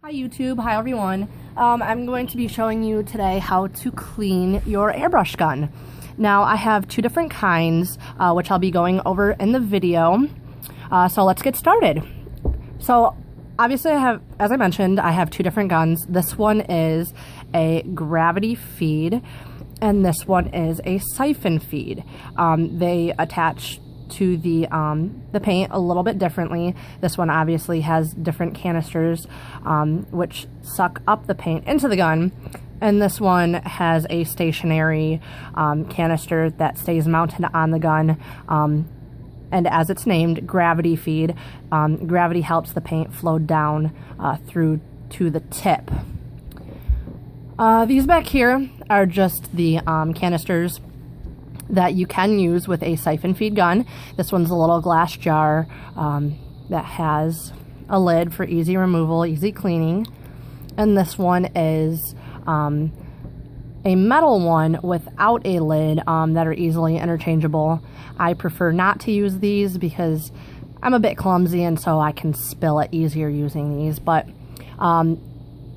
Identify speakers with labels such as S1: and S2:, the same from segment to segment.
S1: Hi YouTube, hi everyone. I'm going to be showing you today how to clean your airbrush gun. Now I have two different kinds, which I'll be going over in the video. So let's get started. So obviously as I mentioned, I have two different guns. This one is a gravity feed and this one is a siphon feed. They attach to the paint a little bit differently. This one obviously has different canisters which suck up the paint into the gun, and this one has a stationary canister that stays mounted on the gun, and as it's named, gravity feed. Gravity helps the paint flow down through to the tip. These back here are just the canisters that you can use with a siphon feed gun. This one's a little glass jar that has a lid for easy removal, easy cleaning. And this one is a metal one without a lid that are easily interchangeable. I prefer not to use these because I'm a bit clumsy and so I can spill it easier using these, but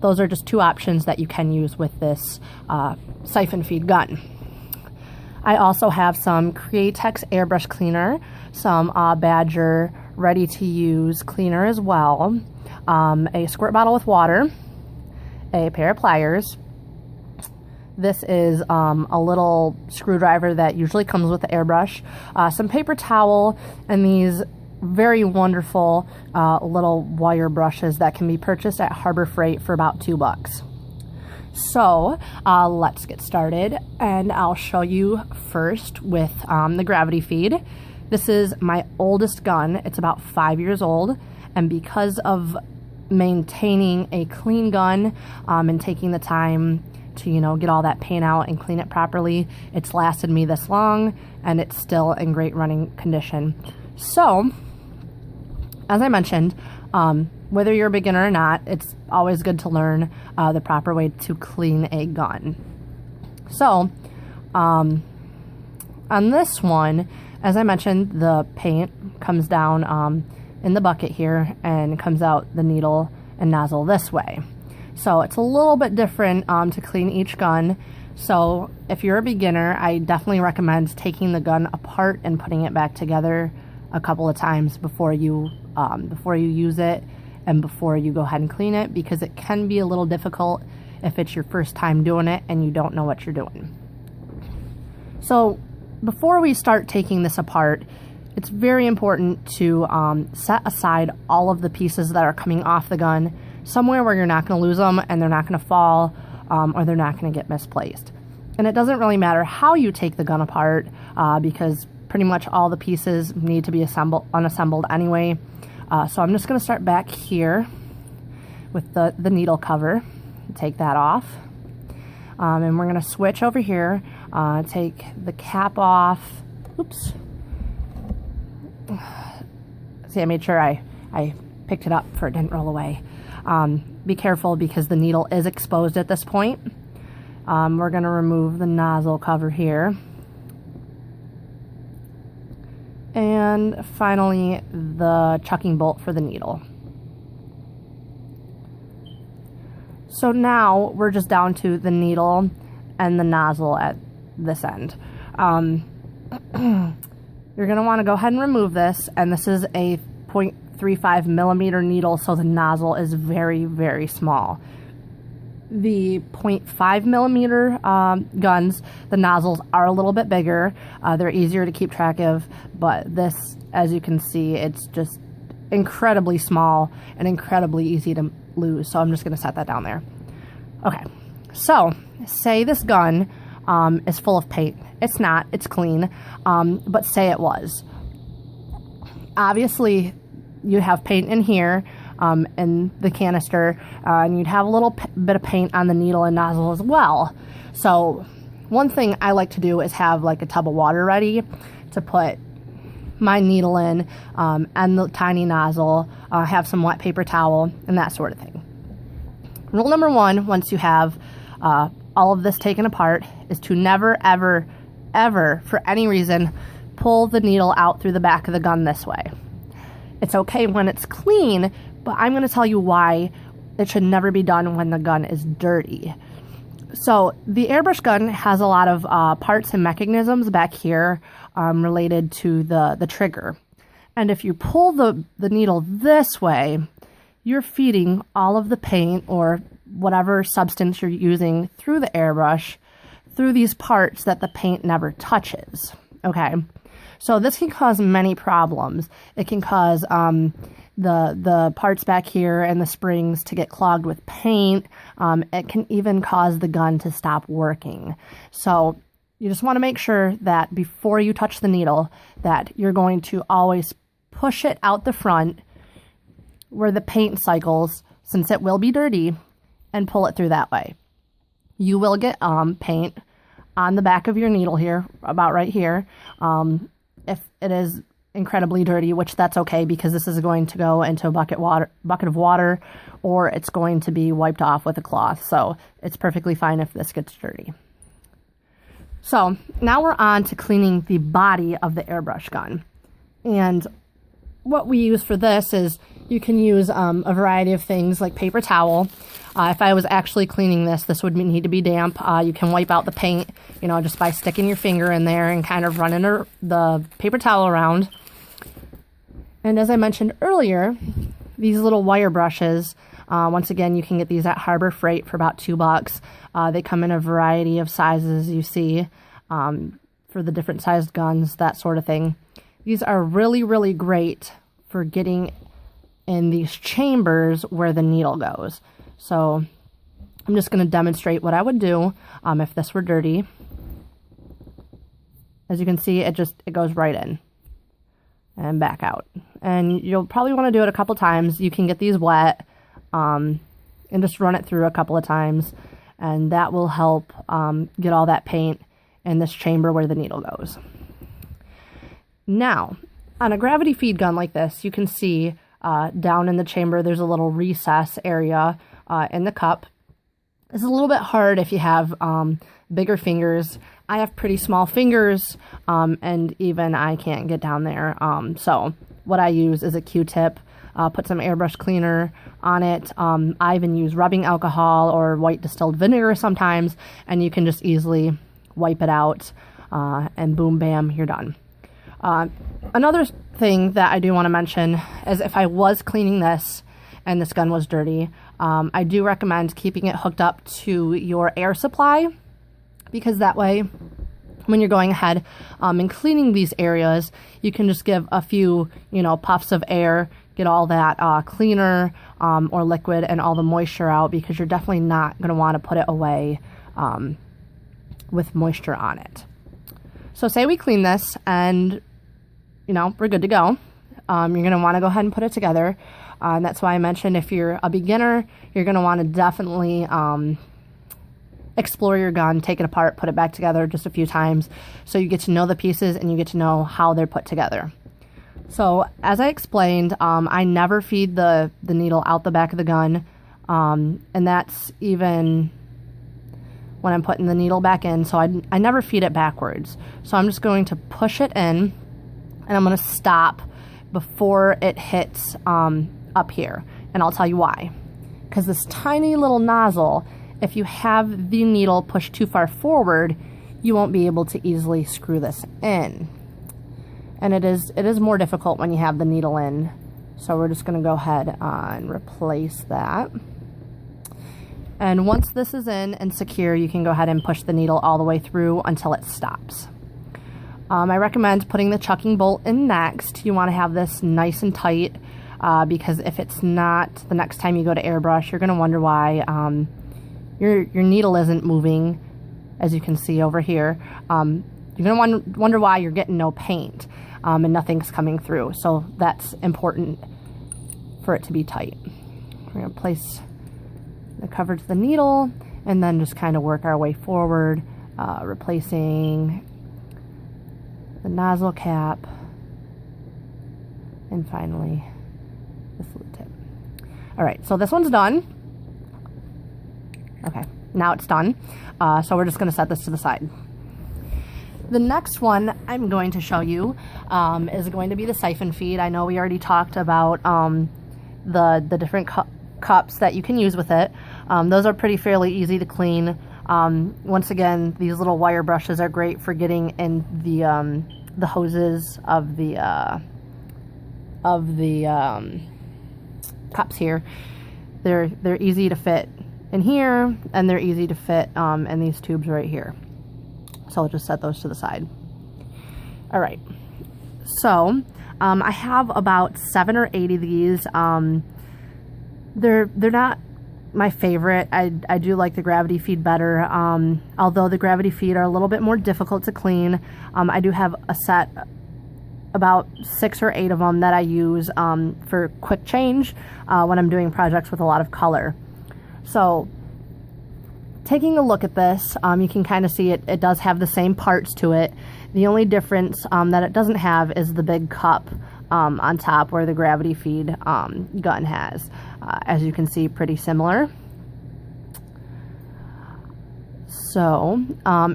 S1: those are just two options that you can use with this siphon feed gun. I also have some Createx airbrush cleaner, some Badger ready-to-use cleaner as well, a squirt bottle with water, a pair of pliers. This is a little screwdriver that usually comes with the airbrush, some paper towel, and these very wonderful little wire brushes that can be purchased at Harbor Freight for about $2. So let's get started, and I'll show you first with the gravity feed. This is my oldest gun. It's about 5 years old, and because of maintaining a clean gun and taking the time to get all that paint out and clean it properly, it's lasted me this long and it's still in great running condition. So as I mentioned, whether you're a beginner or not, it's always good to learn the proper way to clean a gun. So, on this one, as I mentioned, the paint comes down in the bucket here and comes out the needle and nozzle this way. So it's a little bit different to clean each gun. So if you're a beginner, I definitely recommend taking the gun apart and putting it back together a couple of times before you use it and before you go ahead and clean it, because it can be a little difficult if it's your first time doing it and you don't know what you're doing. So before we start taking this apart, it's very important to set aside all of the pieces that are coming off the gun somewhere where you're not going to lose them and they're not going to fall or they're not going to get misplaced. And it doesn't really matter how you take the gun apart because pretty much all the pieces need to be unassembled anyway. So I'm just going to start back here with the needle cover. Take that off. And we're going to switch over here, take the cap off. Oops. See, I made sure I picked it up for it didn't roll away. Be careful because the needle is exposed at this point. We're going to remove the nozzle cover here. And finally, the chucking bolt for the needle. So now we're just down to the needle and the nozzle at this end. You're going to want to go ahead and remove this, and this is a 0.35 millimeter needle, so the nozzle is very, very small. The 0.5 millimeter guns, the nozzles are a little bit bigger. They're easier to keep track of, but this, as you can see, it's just incredibly small and incredibly easy to lose. So I'm just going to set that down there. Okay, so say this gun is full of paint. It's not, it's clean, but say it was. Obviously, you have paint in here. In the canister, and you'd have a little bit of paint on the needle and nozzle as well. So one thing I like to do is have like a tub of water ready to put my needle in and the tiny nozzle, have some wet paper towel and that sort of thing. Rule number one, once you have all of this taken apart, is to never, ever, ever, for any reason, pull the needle out through the back of the gun this way. It's okay when it's clean, but I'm going to tell you why it should never be done when the gun is dirty. So the airbrush gun has a lot of parts and mechanisms back here related to the trigger. And if you pull the needle this way, you're feeding all of the paint or whatever substance you're using through the airbrush through these parts that the paint never touches. Okay, so this can cause many problems. It can cause the parts back here and the springs to get clogged with paint. It can even cause the gun to stop working. So you just want to make sure that before you touch the needle that you're going to always push it out the front where the paint cycles, since it will be dirty, and pull it through that way. You will get paint on the back of your needle here, about right here. If it is incredibly dirty, which that's okay, because this is going to go into a bucket of water, or it's going to be wiped off with a cloth. So it's perfectly fine if this gets dirty. So now we're on to cleaning the body of the airbrush gun. And what we use for this is you can use a variety of things like paper towel. If I was actually cleaning this, this would need to be damp. You can wipe out the paint, you know, just by sticking your finger in there and kind of running the paper towel around. And as I mentioned earlier, these little wire brushes, once again, you can get these at Harbor Freight for about $2. They come in a variety of sizes, you see, for the different sized guns, that sort of thing. These are really, really great for getting in these chambers where the needle goes. So I'm just going to demonstrate what I would do if this were dirty. As you can see, it goes right in and back out. And you'll probably want to do it a couple times. You can get these wet and just run it through a couple of times, and that will help get all that paint in this chamber where the needle goes. Now, on a gravity feed gun like this, you can see down in the chamber there's a little recess area in the cup. It's a little bit hard if you have bigger fingers. I have pretty small fingers, and even I can't get down there. So what I use is a Q-tip, put some airbrush cleaner on it. I even use rubbing alcohol or white distilled vinegar sometimes, and you can just easily wipe it out, and boom, bam, you're done. Another thing that I do want to mention is if I was cleaning this and this gun was dirty, I do recommend keeping it hooked up to your air supply, because that way when you're going ahead and cleaning these areas, you can just give a few, you know, puffs of air, get all that cleaner or liquid and all the moisture out, because you're definitely not going to want to put it away with moisture on it. So say we clean this and, you know, we're good to go. You're going to want to go ahead and put it together. And that's why I mentioned if you're a beginner, you're going to want to definitely explore your gun, take it apart, put it back together just a few times, so you get to know the pieces and you get to know how they're put together. So as I explained, I never feed the needle out the back of the gun, and that's even when I'm putting the needle back in. So I never feed it backwards. So I'm just going to push it in, and I'm going to stop before it hits up here. And I'll tell you why. Because this tiny little nozzle, if you have the needle pushed too far forward, you won't be able to easily screw this in. And it is more difficult when you have the needle in. So we're just going to go ahead and replace that. And once this is in and secure, you can go ahead and push the needle all the way through until it stops. I recommend putting the chucking bolt in next. You want to have this nice and tight, because if it's not, the next time you go to airbrush, you're going to wonder why your needle isn't moving, as you can see over here. You're going to wonder why you're getting no paint and nothing's coming through. So that's important for it to be tight. We're going to place the cover to the needle and then just kind of work our way forward, replacing the nozzle cap, and finally the flute tip. All right, so this one's done. Okay, now it's done. So we're just going to set this to the side. The next one I'm going to show you is going to be the siphon feed. I know we already talked about the different cups that you can use with it. Those are fairly easy to clean. Once again, these little wire brushes are great for getting in the hoses of the cups here. They're easy to fit in here, and they're easy to fit in these tubes right here. So I'll just set those to the side. All right, so I have about 7 or 8 of these. They're not my favorite. I do like the gravity feed better, although the gravity feed are a little bit more difficult to clean. I do have a set, about 6 or 8 of them that I use for quick change when I'm doing projects with a lot of color. So taking a look at this, you can kind of see it does have the same parts to it. The only difference that it doesn't have is the big cup on top where the gravity feed gun has. As you can see, pretty similar. So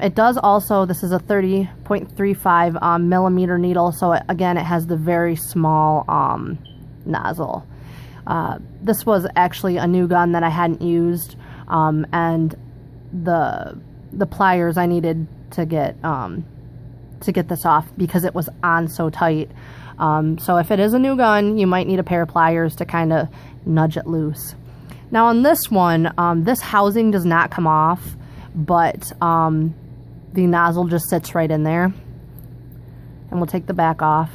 S1: it does also, this is a 30.35 millimeter needle, so again it has the very small nozzle. This was actually a new gun that I hadn't used, and the pliers I needed to get this off because it was on so tight. So if it is a new gun, you might need a pair of pliers to kind of nudge it loose. Now on this one, this housing does not come off, but the nozzle just sits right in there. And we'll take the back off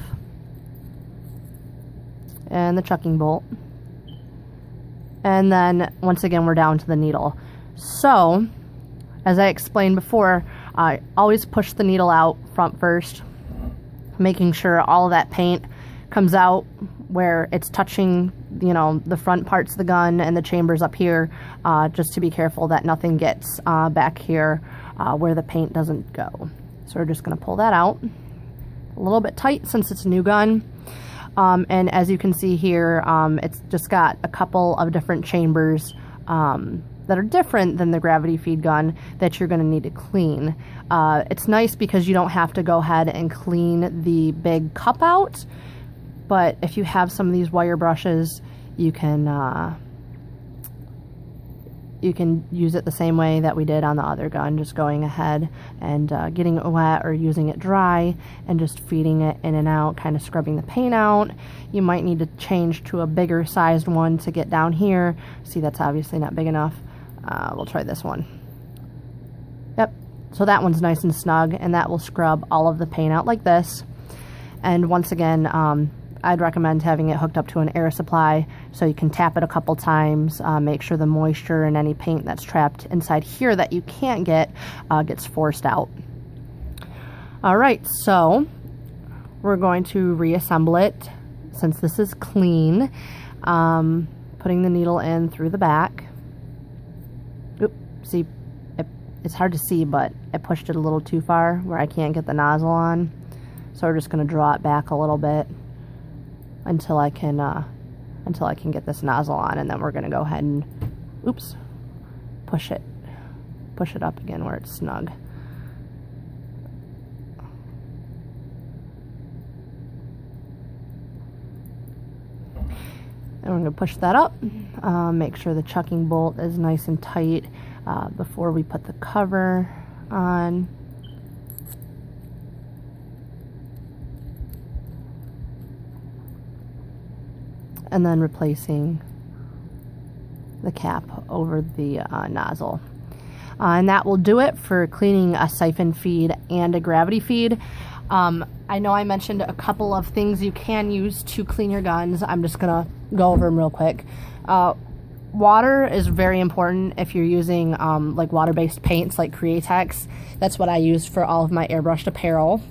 S1: and the chucking bolt. And then once again, we're down to the needle. So as I explained before, I always push the needle out front first, making sure all of that paint comes out where it's touching, you know, the front parts of the gun and the chambers up here, just to be careful that nothing gets back here where the paint doesn't go. So we're just going to pull that out. A little bit tight since it's a new gun. And as you can see here, it's just got a couple of different chambers that are different than the gravity feed gun that you're going to need to clean. It's nice because you don't have to go ahead and clean the big cup out, but if you have some of these wire brushes, you can use it the same way that we did on the other gun, just going ahead and getting it wet or using it dry and just feeding it in and out, kind of scrubbing the paint out. You might need to change to a bigger sized one to get down here. See, that's obviously not big enough. We'll try this one. Yep, so that one's nice and snug, and that will scrub all of the paint out like this. And once again, I'd recommend having it hooked up to an air supply so you can tap it a couple times, make sure the moisture and any paint that's trapped inside here that you can't get gets forced out. All right, so we're going to reassemble it since this is clean, putting the needle in through the back. Oop, see, it's hard to see, but I pushed it a little too far where I can't get the nozzle on. So we're just going to draw it back a little bit until I can get this nozzle on, and then we're going to go ahead and, oops, push it up again where it's snug. And we're going to push that up, make sure the chucking bolt is nice and tight before we put the cover on. And then replacing the cap over the nozzle. And that will do it for cleaning a siphon feed and a gravity feed. I know I mentioned a couple of things you can use to clean your guns. I'm just gonna go over them real quick. Water is very important if you're using like water-based paints like Createx. That's what I use for all of my airbrushed apparel.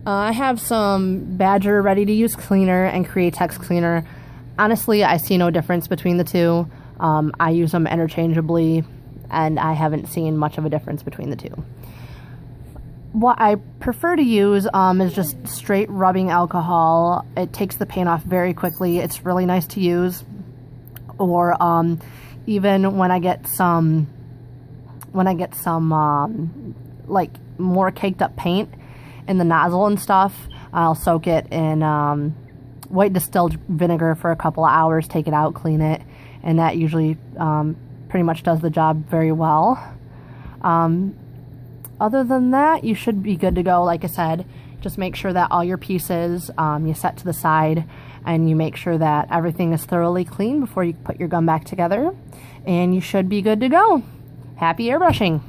S1: I have some Badger ready-to-use cleaner and Createx cleaner. Honestly, I see no difference between the two. I use them interchangeably, and I haven't seen much of a difference between the two. What I prefer to use is just straight rubbing alcohol. It takes the paint off very quickly. It's really nice to use. Or even when I get some like more caked up paint in the nozzle and stuff, I'll soak it in white distilled vinegar for a couple of hours, take it out, clean it, and that usually pretty much does the job very well. Other than that, you should be good to go. Like I said, just make sure that all your pieces you set to the side, and you make sure that everything is thoroughly clean before you put your gun back together, and you should be good to go. Happy airbrushing!